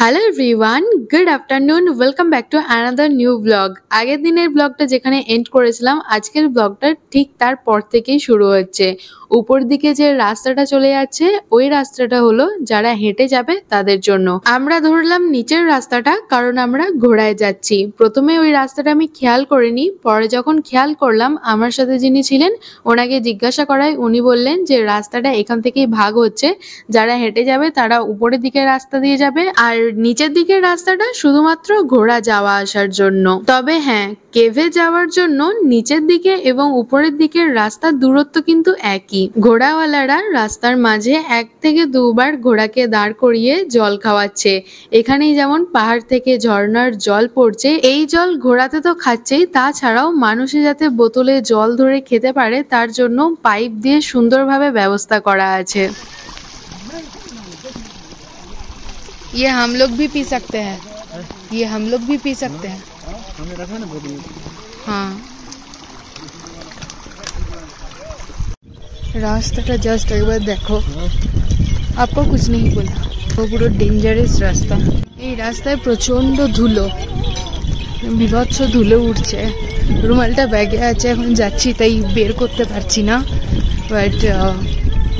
Hello everyone, good afternoon, welcome back to another new blog. আগের দিনের ব্লগটা যেখানে এন্ড করেছিলাম, আজকের ব্লগটা ঠিক তারপর থেকেই শুরু হচ্ছে। উপর দিকে যে রাস্তাটা চলে যাচ্ছে, ওই রাস্তাটা হলো যারা হেঁটে যাবে তাদের জন্য। আমরা ধরলাম নিচের রাস্তাটা, কারণ আমরা ঘোড়ায় যাচ্ছি। প্রথমে ওই রাস্তাটা আমি খেয়াল করিনি, পরে যখন খেয়াল করলাম, আমার সাথে যিনি ছিলেন ওনাকে জিজ্ঞাসা করায় উনি বললেন যে রাস্তাটা এখান থেকেই ভাগ হচ্ছে, যারা হেঁটে যাবে তারা উপরের দিকের রাস্তা দিয়ে যাবে, আর নিচের দিকের রাস্তাটা শুধুমাত্র ঘোড়া যাওয়া আসার জন্য। তবে হ্যাঁ, কেভে যাওয়ার জন্য নিচের দিকে এবং উপরের দিকের রাস্তার দূরত্ব কিন্তু একই। ঘোড়াওয়ালারা রাস্তার মাঝে 1 থেকে 2 বার ঘোড়াকে দাঁড় করিয়ে জল খাওয়াচ্ছে। এখানেই যেমন পাহাড় থেকে ঝর্ণার জল পড়ছে, এই জল ঘোড়াতে তো খাচ্ছেই, তাছাড়াও মানুষে যাতে বোতলে জল ধরে খেতে পারে তার জন্য পাইপ দিয়ে সুন্দরভাবে ব্যবস্থা করা আছে। ये हम लोग भी पी सकते हैं, ये हम लोग भी पी सकते हैं। हाँ, रास्ता जस्ट एक बार देखो, आपको कुछ नहीं बोला, वो पूरा डेंजारास रास्ता। এই রাস্তায় প্রচন্ড ধুলো, বিভৎস ধুলো উঠছে। রুমালটা ব্যাগে আছে, এখন যাচ্ছি তাই বের করতে পারছি না, বাট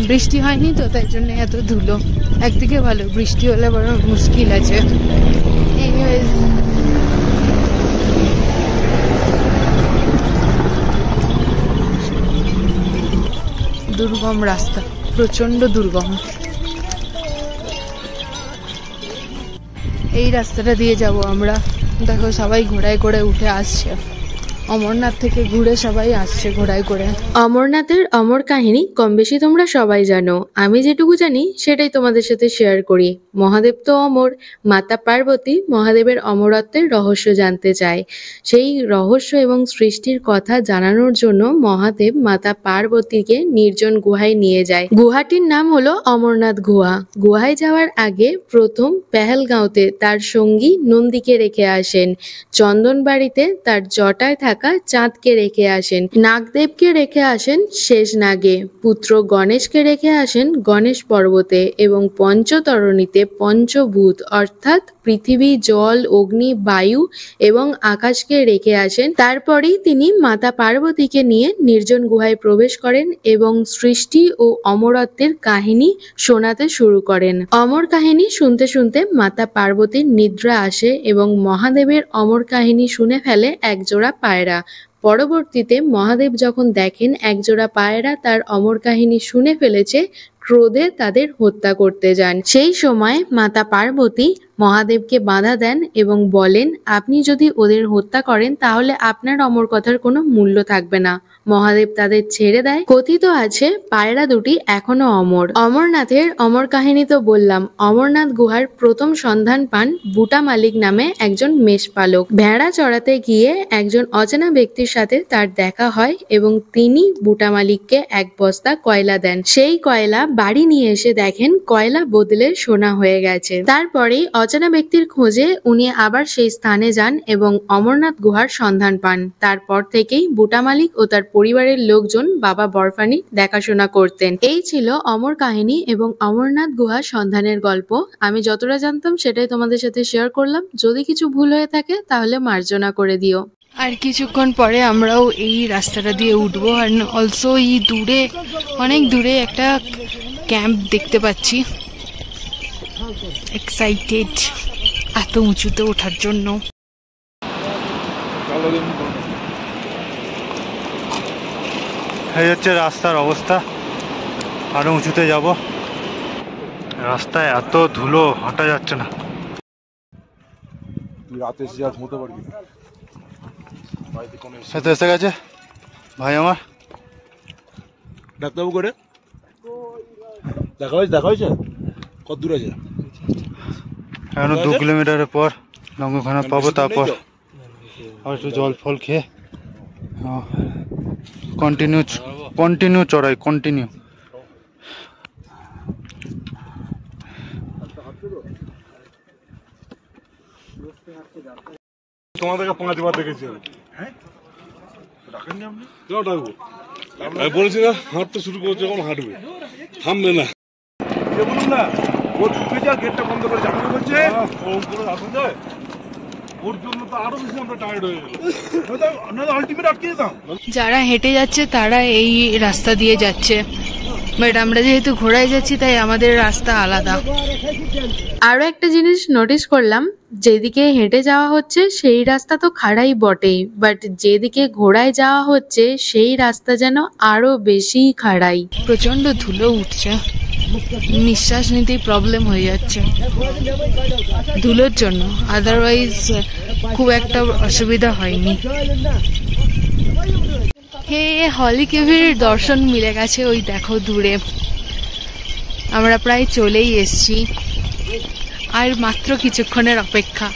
বৃষ্টি হয়নি তো তাই জন্য এত ধুলো। একদিকে ভালো, বৃষ্টি হলে বড় মুশকিল আছে। দুর্গম রাস্তা, প্রচন্ড দুর্গম। এই রাস্তাটা দিয়ে যাব আমরা। দেখো সবাই ঘোড়ায় করে উঠে আসছে, অমরনাথ থেকে ঘুরে সবাই আসছে ঘোড়ায় করে। অমরনাথের অমর কাহিনী কম বেশি তোমরা সবাই জানো, আমি যেটুকু জানি সেটাই তোমাদের সাথে শেয়ার করি। মহাদেব তো অমর, মাতা পার্বতী মহাদেবের অমরত্বের রহস্য জানতে চায়। সেই রহস্য এবং সৃষ্টির কথা জানানোর জন্য মহাদেব মাতা পার্বতীকে নির্জন গুহায় নিয়ে যায়। গুহাটির নাম হলো অমরনাথ গুহা। গুহায় যাওয়ার আগে প্রথম পেহেলগাঁওতে তার সঙ্গী নন্দীকে রেখে আসেন, চন্দনবাড়িতে তার জটায় থাকা চাঁদকে রেখে আসেন, নাগদেবকে রেখে আসেন শেষ নাগে, পুত্র গণেশকে রেখে আসেন গণেশ পর্বতে, এবং পঞ্চতরণীতে পঞ্চভূত অর্থাৎ পৃথিবী, জল, অগ্নি, বায়ু এবং আকাশকে রেখে আসেন। তারপরেই তিনি মাতা পার্বতীকে নিয়ে নির্জন গুহায় প্রবেশ করেন এবং সৃষ্টি ও অমরত্বের কাহিনী শোনাতে শুরু করেন। অমর কাহিনী শুনতে শুনতে মাতা পার্বতীর নিদ্রা আসে এবং মহাদেবের অমর কাহিনী শুনে ফেলে একজোড়া পায়রা। পরবর্তীতে মহাদেব যখন দেখেন একজোড়া পায়রা তার অমর কাহিনী শুনে ফেলেছে, ক্রোধে তাদের হত্যা করতে যান। সেই সময় মাতা পার্বতী মহাদেবকে বাধা দেন এবং বলেন, আপনি যদি ওদের হত্যা করেন তাহলে আপনার অমর কথার কোনো মূল্য থাকবে না। মহাদেব তাদের ছেড়ে দেয়। কথিত আছে পায়রা দুটি এখনো অমর। অমরনাথের অমর কাহিনী তো বললাম। অমরনাথ গুহার প্রথম সন্ধান পান বুটা মালিক নামে একজন মেষপালক। ভেড়া চড়াতে গিয়ে একজন অচেনা ব্যক্তির সাথে তার দেখা হয় এবং তিনি বুটা মালিককে 1 বস্তা কয়লা দেন। সেই কয়লা বাড়ি নিয়ে এসে দেখেন কয়লা বদলে সোনা হয়ে গেছে। তারপরেই অচেনা ব্যক্তির খোঁজে উনি আবার সেই স্থানে যান এবং অমরনাথ গুহার সন্ধান পান। তারপর থেকেই বুটা মালিক ও তার পরিবারের লোকজন বাবা বরফানির দেখাশোনা করতেন। এই ছিল অমর কাহিনী এবং অমরনাথ গুহা সন্ধানের গল্প। আমি যতটা জানতাম সেটাই তোমাদের সাথে শেয়ার করলাম। যদি কিছু ভুল হয়ে থাকে তাহলে মার্জনা করে দিও। আর কিছুক্ষণ পরে আমরাও এই রাস্তাটা দিয়ে উঠবো। আর অলসো এই দূরে, অনেক দূরে একটা ক্যাম্প দেখতে পাচ্ছি। এক্সাইটেড এত উঁচুতে ওঠার জন্য। এই হচ্ছে রাস্তার অবস্থা, আরো উঁচুতে যাব। রাস্তায় এত ধুলো, হাঁটা যাচ্ছে না। এসে গেছে ভাই আমার। ডাক্তারবাবু করে দেখা হয়েছে কত দূর আছে? এখন 2 কিলোমিটারের পর লঙ্গখানা পাবো, তারপর আর একটু জল ফল খেয়ে কন্টিনিউ চড়াই, কন্টিনিউ। তোমাদেরকে 5 বার দেখেছি আমি, বলেছি না হাঁটতে শুরু করছে, যখন হাঁটবে থামবে না। ও ঢুকে যা গেটটা বন্ধ করে যাবে বলছে ও করে আসুন যায় ওর জন্য তো আরো বেশি আমরা টায়ার্ড হয়ে গেলাম না আলটিমেট আটকে যেতাম যারা হেঁটে যাচ্ছে তারা এই রাস্তা দিয়ে যাচ্ছে, বাট আমরা যেহেতু ঘোড়ায় যাচ্ছি তাই আমাদের রাস্তা আলাদা। আরো একটা জিনিস নোটিস করলাম, যেদিকে হেঁটে যাওয়া হচ্ছে সেই রাস্তা তো খাড়াই বটেই, বাট যেদিকে ঘোড়ায় যাওয়া হচ্ছে সেই রাস্তা যেন আরো বেশি খাড়াই। প্রচন্ড ধুলো উঠছে, নিঃশ্বাস নিতেই প্রবলেম হয়ে যাচ্ছে ধুলোর জন্য, আদারওয়াইজ খুব একটা অসুবিধা হয়নি। হে হলি কেভের দর্শন মিলে গেছে, ওই দেখো দূরে। আমরা প্রায় চলেই এসছি, আর মাত্র কিছুক্ষণের অপেক্ষা।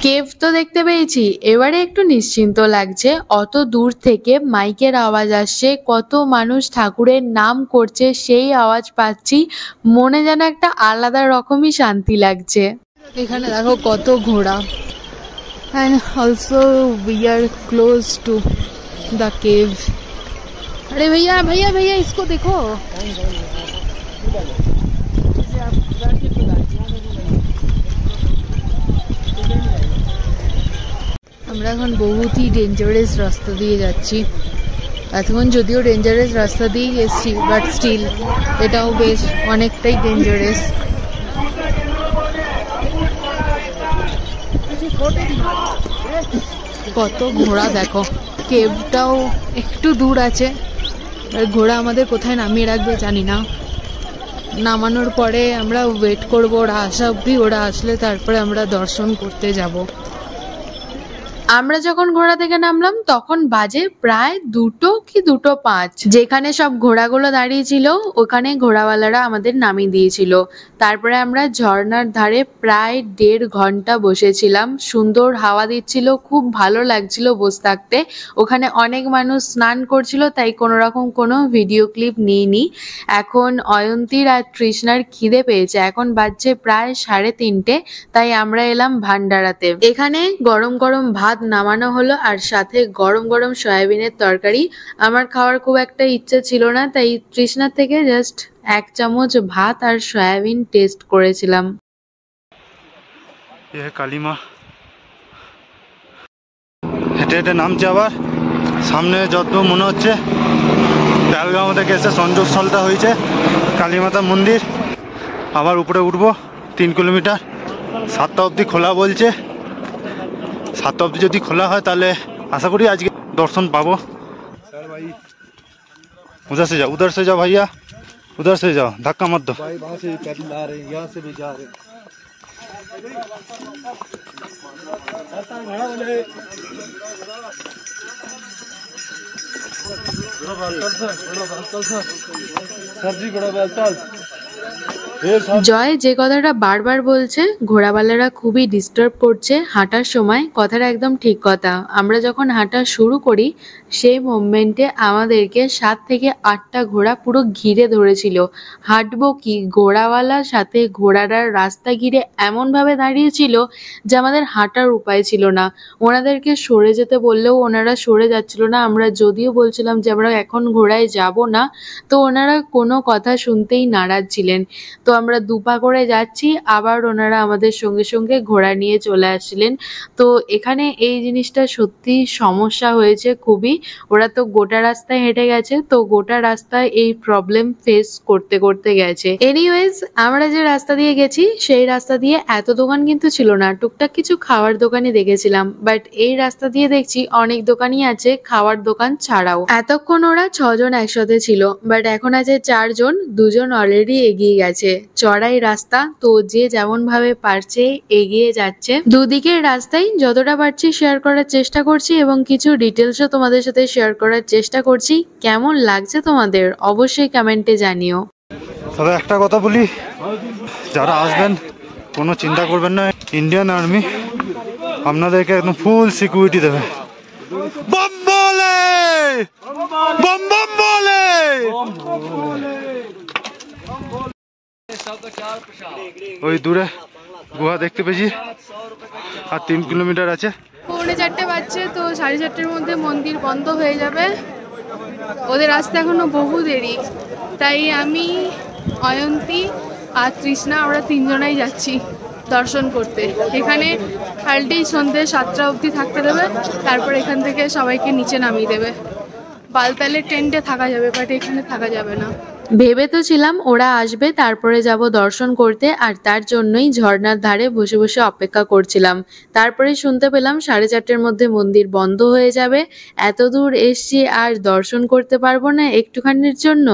কেভ তো দেখতে পেয়েছি, এবারে একটু নিশ্চিন্ত লাগছে। অত দূর থেকে মাইকের আওয়াজ আসছে, কত মানুষ ঠাকুরের নাম করছে সেই আওয়াজ পাচ্ছি, মনে যেন একটা আলাদা রকমই শান্তি লাগছে। এখানে দেখো কত ঘোড়া, and also we are close to the cave. अरे भैया भैया भैया इसको देखो। আমরা এখন বহুতই ডেঞ্জারাস রাস্তা দিয়ে যাচ্ছি। এতক্ষণ যদিও ডেঞ্জারাস রাস্তা দিয়েই এসছি, বাট স্টিল এটাও বেশ অনেকটাই ডেঞ্জারাস। কত ঘোড়া দেখো, কেভটাও একটু দূর আছে, আর ঘোড়া আমাদের কোথায় নামিয়ে রাখবে জানি না। নামানোর পরে আমরা ওয়েট করবো ওরা আসা অব্দি, ওরা আসলে তারপরে আমরা দর্শন করতে যাব। আমরা যখন ঘোড়া থেকে নামলাম তখন বাজে প্রায় 2 কি 2:05। যেখানে সব ঘোড়াগুলো দাঁড়িয়ে ছিল ওখানে ঘোড়াওয়ালারা আমাদের নামিয়ে দিয়েছিল। তারপরে আমরা ঝর্ণার ধারে প্রায় 1.5 ঘন্টা বসেছিলাম। সুন্দর হাওয়া দিচ্ছিল, খুব ভালো লাগছিল বসে থাকতে। ওখানে অনেক মানুষ স্নান করছিল, তাই কোনো রকম কোনো ভিডিও ক্লিপ নিইনি। এখন অয়ন্তীর আর তৃষ্ণার খিদে পেয়েছে, এখন বাজছে প্রায় 3:30, তাই আমরা এলাম ভান্ডারাতে। এখানে গরম গরম ভাত নামানো হলো, আর সাথে গরম গরম সয়াবিনের তরকারি। আমার খাওয়ার খুব একটা ইচ্ছে ছিল না, তাই তৃষ্ণার থেকে জাস্ট 1 চামচ ভাত আর সয়াবিন টেস্ট করেছিলাম। কালী মা হেঁটে হেঁটে নামছে, আবার সামনে যত মনে হচ্ছে পেহেলগাঁও থেকে এসে সংযোগস্থলটা হয়েছে কালীমাতা মন্দির। আবার উপরে উঠবো 3 কিলোমিটার, 7টা অবধি খোলা বলছে। 7টা অবধি যদি খোলা হয় তাহলে আশা করি আজকে দর্শন পাবো। उधर से जाओ भैया, उधर से जाओ, धक्का मत दो। জয় যে কথাটা বারবার বলছে, ঘোড়াওয়ালারা খুবই ডিস্টার্ব করছে হাঁটার সময়, কথাটা একদম ঠিক কথা। আমরা যখন হাঁটা শুরু করি সেই মোমেন্টে আমাদেরকে 7 থেকে 8টা ঘোড়া পুরো ঘিরে ধরেছিল। হাঁটবো কি, ঘোড়াওয়ালার সাথে ঘোড়ারা রাস্তা ঘিরে এমনভাবে দাঁড়িয়েছিল যে আমাদের হাঁটার উপায় ছিল না। ওনাদেরকে সরে যেতে বললেও ওনারা সরে যাচ্ছিল না। আমরা যদিও বলছিলাম যে আমরা এখন ঘোড়ায় যাব না, তো ওনারা কোনো কথা শুনতেই নারাজ ছিলেন। তো আমরা 2 পা করে যাচ্ছি, আবার ওনারা আমাদের সঙ্গে সঙ্গে ঘোড়া নিয়ে চলে আসছিলেন। তো এখানে এই জিনিসটা সত্যি সমস্যা হয়েছে খুবই। ওরা তো গোটা রাস্তায় হেঁটে গেছে, তো গোটা রাস্তায় এই প্রবলেম ফেস করতে করতে গেছে। এনিওয়েজ, আমরা যে রাস্তা দিয়ে গেছি সেই রাস্তা দিয়ে এত দোকান কিন্তু ছিল না, টুকটাক কিছু খাওয়ার দোকানই দেখেছিলাম। বাট এই রাস্তা দিয়ে দেখছি অনেক দোকানই আছে খাওয়ার দোকান ছাড়াও। এতক্ষণ ওরা 6 জন একসাথে ছিল, বাট এখন আছে 4 জন, 2 জন অলরেডি এগিয়ে গেছে। চড়াই রাস্তা, তো যে যেমন ভাবে পারছে এগিয়ে যাচ্ছে। দুদিকের রাস্তায় যতটা পারছি শেয়ার করার চেষ্টা করছি, এবং কিছু ডিটেলসও তোমাদের সাথে শেয়ার করার চেষ্টা করছি। কেমন লাগছে তোমাদের অবশ্যই কমেন্টে জানিও। তবে একটা কথা বলি, যারা আসবেন কোনো চিন্তা করবেন না, ইন্ডিয়ান আর্মি আপনাদেরকে একদম ফুল সিকিউরিটি দেবে। বম বলে, বম বম বলে। ওই দূরে গুহা দেখতে পেয়েছি, আর 3 কিলোমিটার আছে। 4:45 বাজছে, তো 4:30-এর মধ্যে মন্দির বন্ধ হয়ে যাবে। ওদের আসতে এখনো বহু দেরি, তাই আমি, অয়ন্তী আর তৃষ্ণা, আমরা তিনজনাই যাচ্ছি দর্শন করতে। এখানে হালটি সন্ধ্যে 7টা অবধি থাকতে দেবে, তারপর এখান থেকে সবাইকে নিচে নামিয়ে দেবে। বালতালের টেন্টে থাকা যাবে, বাট এখানে থাকা যাবে না। ভেবে তো ছিলাম ওরা আসবে তারপরে যাব দর্শন করতে, আর তার জন্যই ঝর্ণার ধারে বসে বসে অপেক্ষা করছিলাম। তারপরে শুনতে পেলাম 4:30-এর মধ্যে মন্দির বন্ধ হয়ে যাবে। এত দূর এসছি আর দর্শন করতে পারবো না একটুখানির জন্য।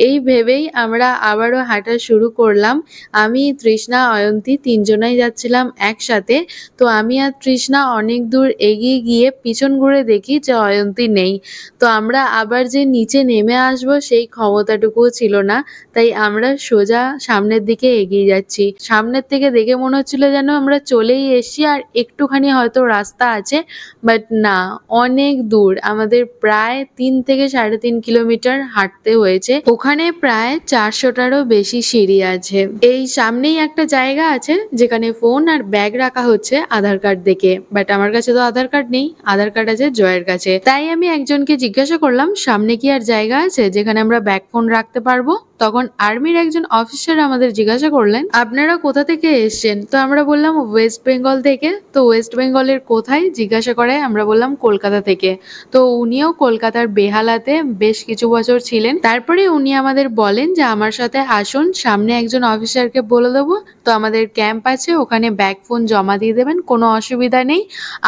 এই ভেবেই আমরা আবারও হাঁটা শুরু করলাম। আমি, তৃষ্ণা, অয়ন্তী তিনজনাই যাচ্ছিলাম একসাথে। তো আমি আর তৃষ্ণা অনেক দূর এগিয়ে গিয়ে পিছন ঘুরে দেখি যে অয়ন্তী নেই। তো আমরা আবার যে নিচে নেমে আসবো সেই ক্ষমতাটুকুও ছিল না, তাই আমরা সোজা সামনের দিকে এগিয়ে যাচ্ছি। সামনের থেকে দেখে মনে হচ্ছিল যেন আমরা চলেই এসছি আর একটুখানি হয়তো রাস্তা আছে, বাট না, অনেক দূর। আমাদের প্রায় 3 থেকে 3.5 কিলোমিটার হাঁটতে হয়েছে। ওখানে প্রায় 400টারও বেশি সিঁড়ি আছে। এই সামনেই একটা জায়গা আছে যেখানে ফোন আর ব্যাগ রাখা হচ্ছে আধার কার্ড দেখে, বাট আমার কাছে তো আধার কার্ড নেই, আধার কার্ড আছে জয়ের কাছে। তাই আমি একজনকে জিজ্ঞাসা করলাম সামনে কি আর জায়গা আছে যেখানে আমরা ব্যাগ ফোন রাখতে পারবো। তখন আর্মির একজন অফিসার আমাদের জিজ্ঞাসা করলেন, আপনারা কোথা থেকে এসছেন? তো আমরা বললাম ওয়েস্ট বেঙ্গল থেকে। তো ওয়েস্ট বেঙ্গলের কোথায় জিজ্ঞাসা করে, আমরা বললাম কলকাতা থেকে। তো উনিও কলকাতার বেহালাতে বেশ কিছু বছর ছিলেন। তারপরে উনি আমাদের বলেন যে আমার সাথে আসুন, সামনে একজন অফিসারকে বলে দেবো, তো আমাদের ক্যাম্প আছে, ওখানে ব্যাগ ফোন জমা দিয়ে দেবেন, কোনো অসুবিধা নেই।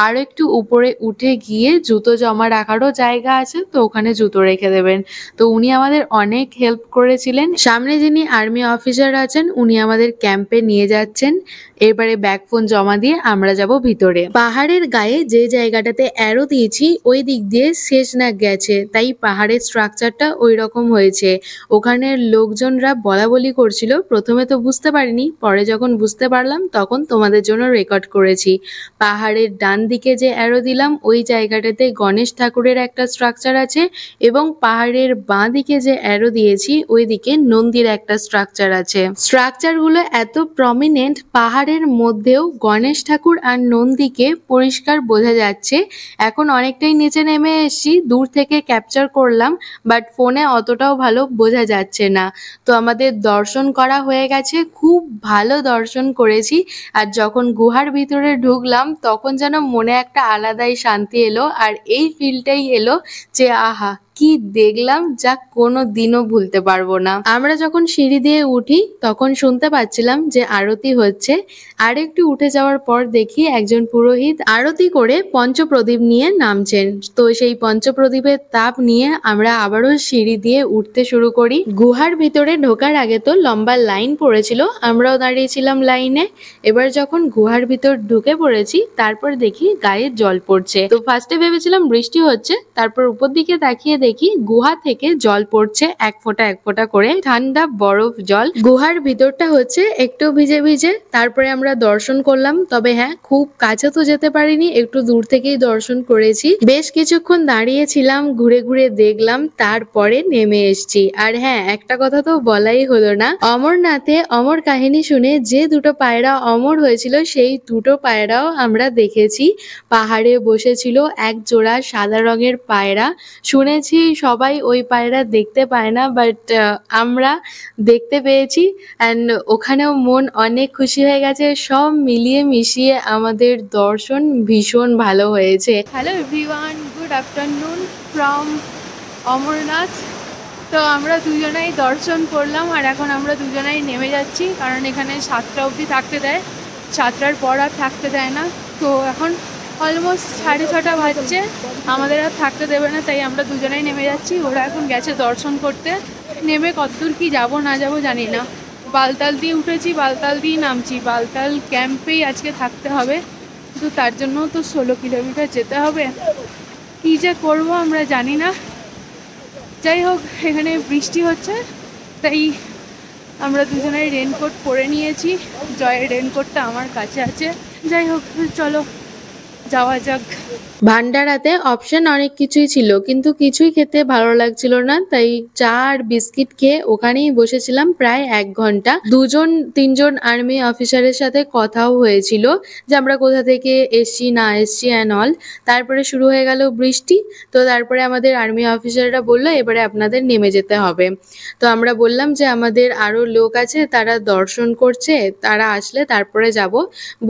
আরো একটু উপরে উঠে গিয়ে জুতো জমা রাখারও জায়গা আছে, তো ওখানে জুতো রেখে দেবেন। তো উনি আমাদের অনেক হেল্প করেছিলেন। সামনে যিনি আর্মি অফিসার আছেন উনি আমাদের ক্যাম্পে নিয়ে যাচ্ছেন। এবারে ব্যাগ ফোন জমা দিয়ে আমরা যাব ভিতরে। পাহাড়ের গায়ে যে জায়গাটাতে অ্যারো দিয়েছি ওই দিক দিয়ে শেষনাগ গেছে, তাই পাহাড়ের স্ট্রাকচারটা ওই রকম হয়েছে। ওখানের লোকজনরা বলা বলি করছিল, প্রথমে তো বুঝতে পারিনি, পরে যখন বুঝতে পারলাম তখন তোমাদের জন্য রেকর্ড করেছি। পাহাড়ের ডান দিকে যে অ্যারো দিলাম ওই জায়গাটাতে গণেশ ঠাকুরের একটা স্ট্রাকচার আছে, এবং পাহাড়ের বাঁ দিকে যে অ্যারো দিয়েছি ওই দিকে নন্দীর একটা স্ট্রাকচার আছে। স্ট্রাকচারগুলো এত প্রমিনেন্ট, পাহাড়ের মধ্যেও গণেশ ঠাকুর আর নন্দীকে পরিষ্কার বোঝা যাচ্ছে। এখন অনেকটাই নিচে নেমে এসেছি, দূর থেকে ক্যাপচার করলাম, বাট ফোনে অতটাও ভালো বোঝা যাচ্ছে না। তো আমাদের দর্শন করা হয়ে গেছে, খুব ভালো দর্শন করেছি। আর যখন গুহার ভিতরে ঢুকলাম তখন যেন মনে একটা আলাদাই শান্তি এলো, আর এই ফিলটাই এলো যে আহা কি দেখলাম, যা কোনো দিনও ভুলতে পারবো না। আমরা যখন সিঁড়ি দিয়ে উঠি তখন শুনতে পাচ্ছিলাম যে আরতি হচ্ছে। আর একটু উঠে যাওয়ার পর দেখি একজন পুরোহিত আরতি করে পঞ্চপ্রদীপ নিয়ে নামছেন। তো সেই পঞ্চপ্রদীপের তাপ নিয়ে আমরা আবারও সিঁড়ি দিয়ে উঠতে শুরু করি। গুহার ভিতরে ঢোকার আগে তো লম্বা লাইন পড়েছিল, আমরাও দাঁড়িয়েছিলাম লাইনে। এবার যখন গুহার ভিতর ঢুকে পড়েছি তারপর দেখি গায়ে জল পড়ছে। তো ফার্স্টে ভেবেছিলাম বৃষ্টি হচ্ছে, তারপর উপর দিকে তাকিয়ে দেখি গুহা থেকে জল পড়ছে এক ফোঁটা এক ফোঁটা করে, ঠান্ডা বরফ জল। গুহার ভিতরটা হচ্ছে একটু ভিজে ভিজে। তারপরে আমরা দর্শন করলাম, তবে হ্যাঁ খুব কাছে তো যেতে পারিনি, একটু দূর থেকেই দর্শন করেছি। বেশ কিছুক্ষণ দাঁড়িয়েছিলাম, ঘুরে ঘুরে দেখলাম, তারপরে নেমে এসছি। আর হ্যাঁ, একটা কথা তো বলাই হলো না, অমরনাথে অমর কাহিনী শুনে যে দুটো পায়রা অমর হয়েছিল সেই দুটো পায়রাও আমরা দেখেছি। পাহাড়ে বসেছিল এক জোড়া সাদা রঙের পায়রা। শুনেছি সবাই ওই পায়রা দেখতে পায় না, বাট আমরা দেখতে পেয়েছি, অ্যান্ড ওখানেও মন অনেক খুশি হয়ে গেছে। সব মিলিয়ে মিশিয়ে আমাদের দর্শন ভীষণ ভালো হয়েছে। Hello everyone, good afternoon from Amarnath. তো আমরা দুজনাই দর্শন করলাম আর এখন আমরা দুজনাই নেমে যাচ্ছি, কারণ এখানে 7টা অবধি থাকতে দেয়, 7টার পর আর থাকতে দেয় না। তো এখন অলমোস্ট 6:30 বাজছে, আমাদের আর থাকতে দেবে না, তাই আমরা দুজনাই নেমে যাচ্ছি। ওরা এখন গেছে দর্শন করতে। নেমে কতদূর কি যাব না যাব জানি না। বালতাল দিয়ে উঠেছি, বালতাল দিয়ে নামছি। বালতাল ক্যাম্পেই আজকে থাকতে হবে, কিন্তু তার জন্য তো 16 কিলোমিটার যেতে হবে। কী যে করবো আমরা জানি না। যাই হোক, এখানে বৃষ্টি হচ্ছে, তাই আমরা দুজনেই রেনকোট পরে নিয়েছি। জয়ের রেনকোটটা আমার কাছে আছে। যাই হোক, চলো যাওয়া যাক। ভান্ডারাতে অপশন অনেক কিছুই ছিল কিন্তু কিছুই খেতে ভালো লাগছিল না, তাই চা আর বিস্কিট খেয়ে ওখানেই বসেছিলাম প্রায় 1 ঘন্টা। 2-3জন আর্মি অফিসারের সাথে কথাও হয়েছিল যে আমরা কোথা থেকে এসছি না এসছি অ্যান্ড অল। তারপরে শুরু হয়ে গেল বৃষ্টি। তো তারপরে আমাদের আর্মি অফিসাররা বললো এবারে আপনাদের নেমে যেতে হবে। তো আমরা বললাম যে আমাদের আরো লোক আছে, তারা দর্শন করছে, তারা আসলে তারপরে যাব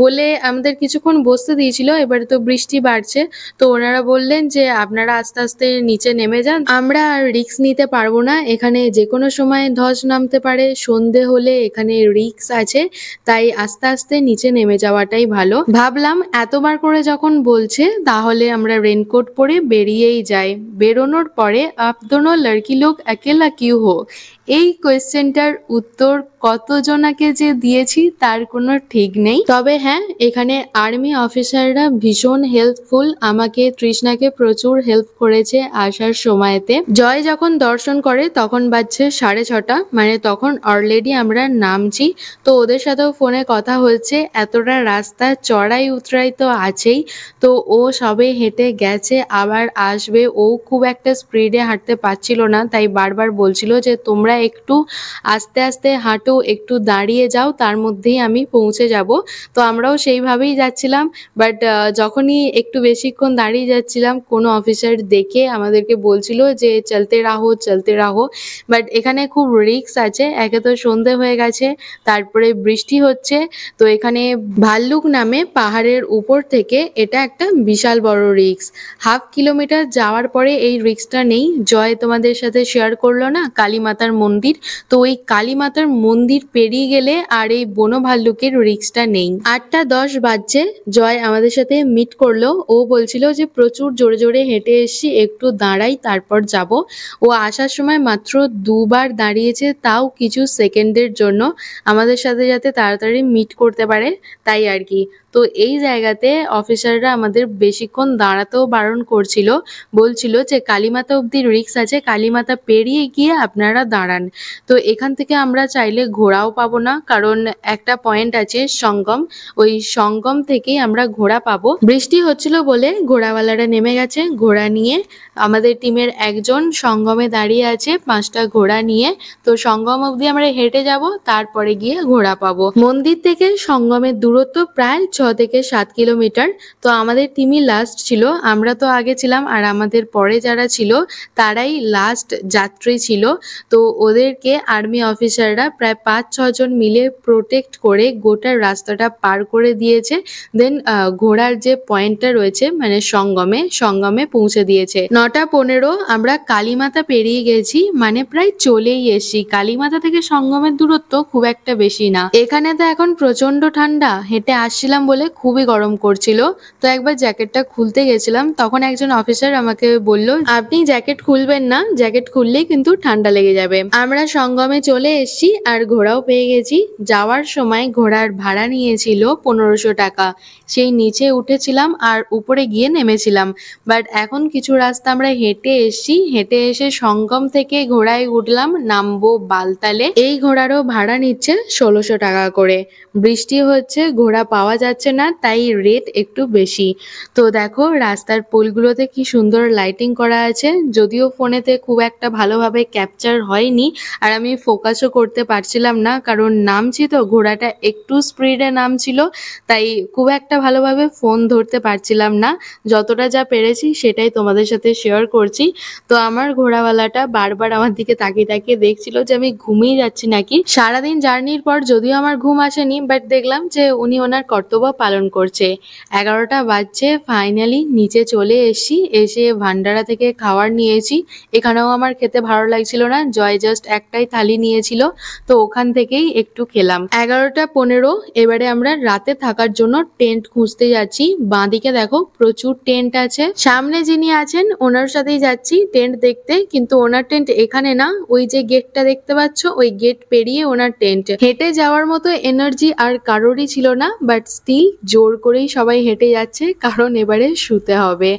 বলে আমাদের কিছুক্ষণ বসতে দিয়েছিল। এবারে তো বৃষ্টি বাড়ছে, তো ওনারা বললেন যে আপনারা আস্তে আস্তে নিচে নেমে যান, আমরা আর রিস্ক নিতে পারবো না, এখানে যে কোনো সময় ধস নামতে পারে, সন্ধে হলে এখানে রিস্ক আছে, তাই আস্তে আস্তে নিচে নেমে যাওয়াটাই ভালো। ভাবলাম এতবার করে যখন বলছে তাহলে আমরা রেনকোট পরে বেরিয়েই যাই। বেরোনোর পরে আপ দোনো লড়কি লোক একেলা কিউ হো, এই কোয়েশ্চেনটার উত্তর কতজনাকে যে দিয়েছি তার কোনো ঠিক নেই। তবে হ্যাঁ, এখানে আর্মি অফিসাররা ভীষণ হেল্পফুল, আমাকে তৃষ্ণাকে প্রচুর হেল্প করেছে আসার সময়তে। জয় যখন দর্শন করে তখন বাজছে 6:30, মানে তখন অলরেডি আমরা নামছি। তো ওদের সাথেও ফোনে কথা হচ্ছে, এতটা রাস্তা চড়াই উতরাই তো আছেই, তো ও সবে হেঁটে গেছে আবার আসবে, ও খুব একটা স্পিডে হাঁটতে পারছিল না, তাই বারবার বলছিল যে তোমরা একটু আস্তে আস্তে হাঁটো, একটু দাঁড়িয়ে যাও, তার মধ্যেই আমি পৌঁছে যাব। তো আমরাও সেইভাবেই যাচ্ছিলাম, বাট যখনই একটু বেশিক্ষণ দাঁড়িয়ে যাচ্ছিলাম কোনো অফিসার দেখে আমাদেরকে বলছিল যে চলতে রাহো। বাট এখানে খুব রিস্ক আছে, একে তো সন্ধে হয়ে গেছে, তারপরে বৃষ্টি হচ্ছে। তো এখানে ভাল্লুক নামে পাহাড়ের উপর থেকে এটা একটা বিশাল বড় রিস্ক। 1/2 কিলোমিটার যাওয়ার পরে এই রিস্কটা নেই। জয় তোমাদের সাথে শেয়ার করলো না কালী মাতার মন্দির, তো ওই কালী মাতার মন্দির পেরিয়ে গেলে আর এই বনো ভাল্লুকের রিস্কটা নেই। 8:10 বাজছে, জয় আমাদের সাথে মিট করলো। ও বলছিল যে প্রচুর জোরে জোরে হেঁটে এসছি, একটু দাঁড়াই তারপর যাব। ও আসার সময় মাত্র 2বার দাঁড়িয়েছে, তাও কিছু সেকেন্ডের জন্য, আমাদের সাথে যাতে তাড়াতাড়ি মিট করতে পারে তাই আর কি। তো এই জায়গাতে অফিসাররা আমাদের বেশিক্ষণ দাঁড়াতেও বারণ করছিল, বলছিল যে কালীমাতা অব্দি রিস্ক আছে, কালীমাতা পেরিয়ে গিয়ে আপনারা দাঁড়ান। তো এখান থেকে আমরা চাইলে ঘোড়াও পাবো না, কারণ একটা পয়েন্ট আছে সঙ্গম, ওই সঙ্গম থেকেই আমরা ঘোড়া পাবো। বৃষ্টি হচ্ছিল বলে ঘোড়াওয়ালারা নেমে গেছে ঘোড়া নিয়ে। আমাদের টিমের একজন সঙ্গমে দাঁড়িয়ে আছে 5টা ঘোড়া নিয়ে। তো সঙ্গম অব্দি আমরা হেঁটে যাব, তারপরে গিয়ে ঘোড়া পাবো। মন্দির থেকে সঙ্গমের দূরত্ব প্রায় 6 থেকে 7 কিলোমিটার। তো আমাদের টিমই লাস্ট ছিল, আমরা তো আগে ছিলাম আর আমাদের পরে যারা ছিল তারাই লাস্ট যাত্রী ছিল। তো ওদেরকে আর্মি অফিসাররা প্রায় 5-6 জন মিলে প্রোটেক্ট করে গোটা রাস্তাটা পার করে দিয়েছে। দেন ঘোড়ার যে পয়েন্টটা রয়েছে মানে সঙ্গমে পৌঁছে দিয়েছে। 9:15 আমরা কালীমাতা পেরিয়ে গেছি, মানে প্রায় চলেই এসছি। কালীমাতা থেকে সঙ্গমের দূরত্ব খুব একটা বেশি না। এখানে তো এখন প্রচন্ড ঠান্ডা, হেঁটে আসছিলাম বলে খুবই গরম করছিল। তো একবার জ্যাকেটটা খুলতে গেছিলাম, তখন একজন অফিসার আমাকে বলল আপনি জ্যাকেট খুলবেন না, জ্যাকেট খুললেই কিন্তু ঠান্ডা লেগে যাবে। আমরা সঙ্গমে চলে এসেছি আর ঘোড়াও পেয়ে গেছি। যাওয়ার সময় ঘোড়ার ভাড়া নিয়েছিল 1500 টাকা। সেই নিচে উঠেছিলাম আর উপরে গিয়ে নেমেছিলাম। বাট এখন কিছু রাস্তা আমরা হেঁটে এসেছি, হেঁটে এসে সঙ্গম থেকে ঘোড়ায় উঠলাম, নামবো বালতালে। এই ঘোড়ারও ভাড়া নিচ্ছে 1600 টাকা করে। বৃষ্টি হচ্ছে, ঘোড়া পাওয়া যাচ্ছে না, তাই রেট একটু বেশি। তো দেখো রাস্তার পোলগুলোতে কি সুন্দর লাইটিং করা আছে, যদিও ফোনেতে খুব একটা ভালোভাবে ক্যাপচার হয়নি আর আমি ফোকাসও করতে পারছিলাম না, কারণ নামছি তো ঘোড়াটা একটু স্পিডে নামছিল, তাই খুব একটা ভালোভাবে ফোন ধরতে পারছিলাম না। যতটা যা পেরেছি সেটাই তোমাদের সাথে শেয়ার করছি। তো আমার ঘোড়াওয়ালাটা বারবার আমার দিকে তাকিয়ে তাকিয়ে দেখছিল যে আমি ঘুমিয়ে যাচ্ছি নাকি। সারাদিন জার্নির পর যদিও আমার ঘুম আসেনি, বাট দেখলাম যে উনি ওনার কর্তব্য পালন করছে। 11টা বাজছে, ফাইনালি নিচে চলে এসেছি। এসে ভান্ডারা থেকে খাবার নিয়েছি, এখানেও আমার খেতে ভালো লাগছিল না, জয় জাস্ট একটাই থালি নিয়েছিল, তো ওখান থেকেই একটু খেলাম। 11:15 এবারে আমরা রাতে থাকার জন্য টেন্ট খুঁজতে যাচ্ছি। বাঁদিকে দেখো প্রচুর টেন্ট আছে, সামনে যিনি আছেন ওনার সাথেই যাচ্ছি টেন্ট দেখতে, কিন্তু ওনার টেন্ট এখানে না, ওই যে গেটটা দেখতে পাচ্ছ ওই গেট পেরিয়ে ওনার টেন্ট। হেঁটে যাওয়ার মতো এনার্জি আর কারোরই ছিল না, বাট স্টিল জোর করেই সবাই হেঁটে যাচ্ছে, কারণ এবারে শুতে হবে।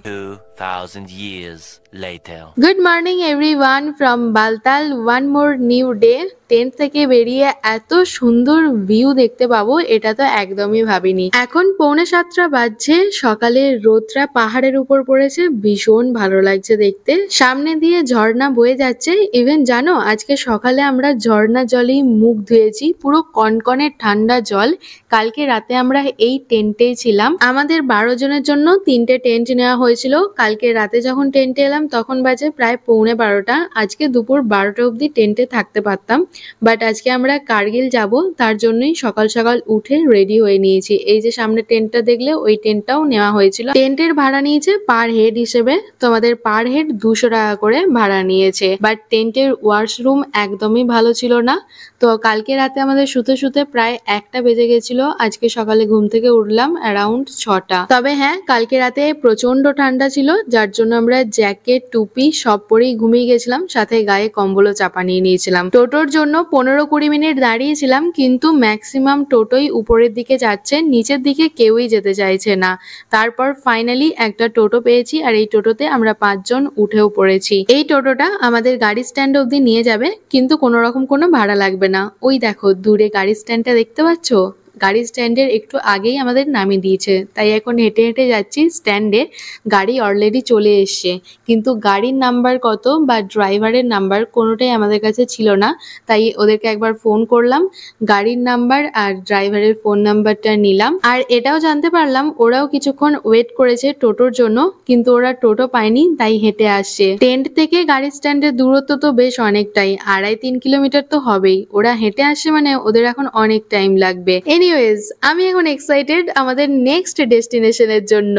2,000 years later. Good morning everyone from Baltal, one more new day. Tent থেকে বেরিয়ে এত সুন্দর ভিউ দেখতে পাবো এটা তো একদমই ভাবিনি। এখন 6:45 বাজছে, সকালের রোদটা পাহাড়ের উপর পড়েছে, ভীষণ ভালো লাগছে দেখতে। সামনে দিয়ে ঝর্ণা বয়ে যাচ্ছে। ইভেন জানো আজকে সকালে আমরা ঝর্ণা জলেই মুখ ধুয়েছি, পুরো কনকনে ঠান্ডা জল। কালকে রাতে আমরা এই টেন্টেই ছিলাম। আমাদের 12 জনের জন্য 3টে টেন্ট নেওয়া হয়েছিল। কালকে রাতে যখন টেন্টে এলাম তখন বাজে প্রায় 12:15। আজকে দুপুর 12টা অবধি টেন্টে থাকতে পারতাম, বাট আজকে আমরা কার্গিল যাব, তার জন্যই সকাল সকাল উঠে রেডি হয়ে নিয়েছি। এই যে সামনে টেন্টটা দেখলে ওই টেন্টটাও নেওয়া হয়েছিল। টেন্টের ভাড়া নিয়েছে পার হেড হিসেবে, তোমাদের পার হেড 200 টাকা করে ভাড়া নিয়েছে। বাট টেন্টের ওয়াশরুম একদমই ভালো ছিল না। তো কালকে রাতে আমাদের শুতে শুতে প্রায় 1টা বেজে গেছিল। আজকে সকালে ঘুম থেকে উঠলাম অ্যারাউন্ড 6টা। তবে হ্যাঁ, কালকে রাতে প্রচন্ড ঠান্ডা ছিল, যার জন্য আমরা জ্যাকেট টুপি সব পরেই ঘুমিয়ে গেছিলাম, সাথে গায়ে কম্বলও চাপা নিয়ে নিয়েছিলাম। টোটোর জন্য 15-20 মিনিট দাঁড়িয়েছিলাম, কিন্তু ম্যাক্সিমাম টোটোই উপরের দিকে যাচ্ছে, নিচের দিকে কেউই যেতে চাইছে না। তারপর ফাইনালি একটা টোটো পেয়েছি, আর এই টোটোতে আমরা 5 জন উঠেও পড়েছি। এই টোটোটা আমাদের গাড়ি স্ট্যান্ড অবধি নিয়ে যাবে, কিন্তু কোনো রকম কোনো ভাড়া লাগবে না। ওই দেখো দূরে গাড়ি স্ট্যান্ডটা দেখতে পাচ্ছ? গাড়ি স্ট্যান্ডের একটু আগেই আমাদের নামিয়ে দিয়েছে, তাই এখন হেঁটে হেঁটে যাচ্ছি স্ট্যান্ডে। গাড়ি অলরেডি চলে এসছে, কিন্তু গাড়ির নাম্বার কত বা ড্রাইভারের নাম্বার কোনোটাই আমাদের কাছে ছিল না। তাই ওদেরকে একবার ফোন করলাম, গাড়ির নাম্বার আর ড্রাইভারের ফোন নাম্বারটা নিলাম। আর এটাও জানতে পারলাম ওরাও কিছুক্ষণ ওয়েট করেছে টোটোর জন্য, কিন্তু ওরা টোটো পায়নি, তাই হেঁটে আসছে। টেন্ট থেকে গাড়ি স্ট্যান্ডের দূরত্ব তো বেশ অনেকটাই, 2.5-3 কিলোমিটার তো হবেই। ওরা হেঁটে আসছে মানে ওদের এখন অনেক টাইম লাগবে। এনিওয়েজ, আমি এখন এক্সাইটেড আমাদের নেক্সট ডেস্টিনেশনের জন্য।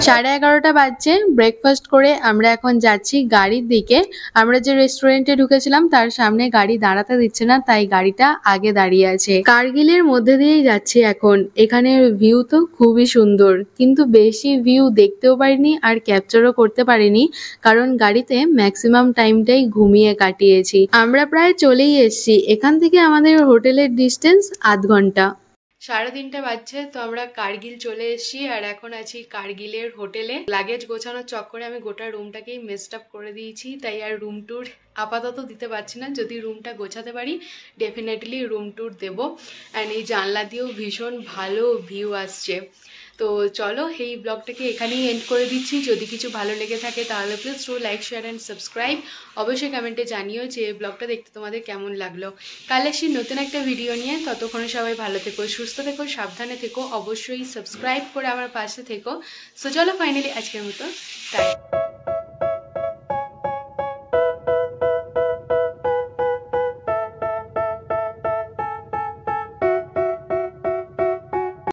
সাড়ে 11টা বাজছে। ব্রেকফাস্ট করে আমরা এখন যাচ্ছি গাড়ির দিকে। আমরা যে রেস্টুরেন্টে ঢুকেছিলাম তার সামনে গাড়ি দাঁড়াতে দিচ্ছে না, তাই গাড়িটা আগে দাঁড়িয়ে আছে। কার্গিলের মধ্যে দিয়েই যাচ্ছি এখন। এখানের ভিউ তো খুবই সুন্দর, কিন্তু বেশি ভিউ দেখতেও পারিনি আর ক্যাপচারও করতে পারিনি, কারণ গাড়িতে ম্যাক্সিমাম টাইমটাই ঘুমিয়ে কাটিয়েছি। আমরা প্রায় চলেই এসেছি, এখান থেকে আমাদের হোটেলের ডিস্টেন্স আধ ঘন্টা। 3:30 বাজছে, তো আমরা কার্গিল চলে এসেছি আর এখন আছি কার্গিলের হোটেলে। লাগেজ গোছানোর চক্করে আমি গোটা রুমটাকেই মেসড আপ করে দিয়েছি, তাই আর রুম ট্যুর আপাতত দিতে পারছি না। যদি রুমটা গোছাতে পারি ডেফিনেটলি রুম ট্যুর দেবো। অ্যান্ড এই জানলা দিয়েও ভীষণ ভালো ভিউ আসছে। তো চলো এই ব্লগটাকে এখানেই এন্ড করে দিচ্ছি। যদি কিছু ভালো লেগে থাকে তাহলে please to like, share and subscribe. অবশ্যই কমেন্টে জানিও যে ব্লগটা দেখতে তোমাদের কেমন লাগলো। কাল আসি নতুন একটা ভিডিও নিয়ে। ততক্ষণে সবাই ভালো থেকো, সুস্থ থেকো, সাবধানে থেকো। অবশ্যই সাবস্ক্রাইব করে আমার পাশে থেকো। সো চলো ফাইনালি আজকের মতো টাটা।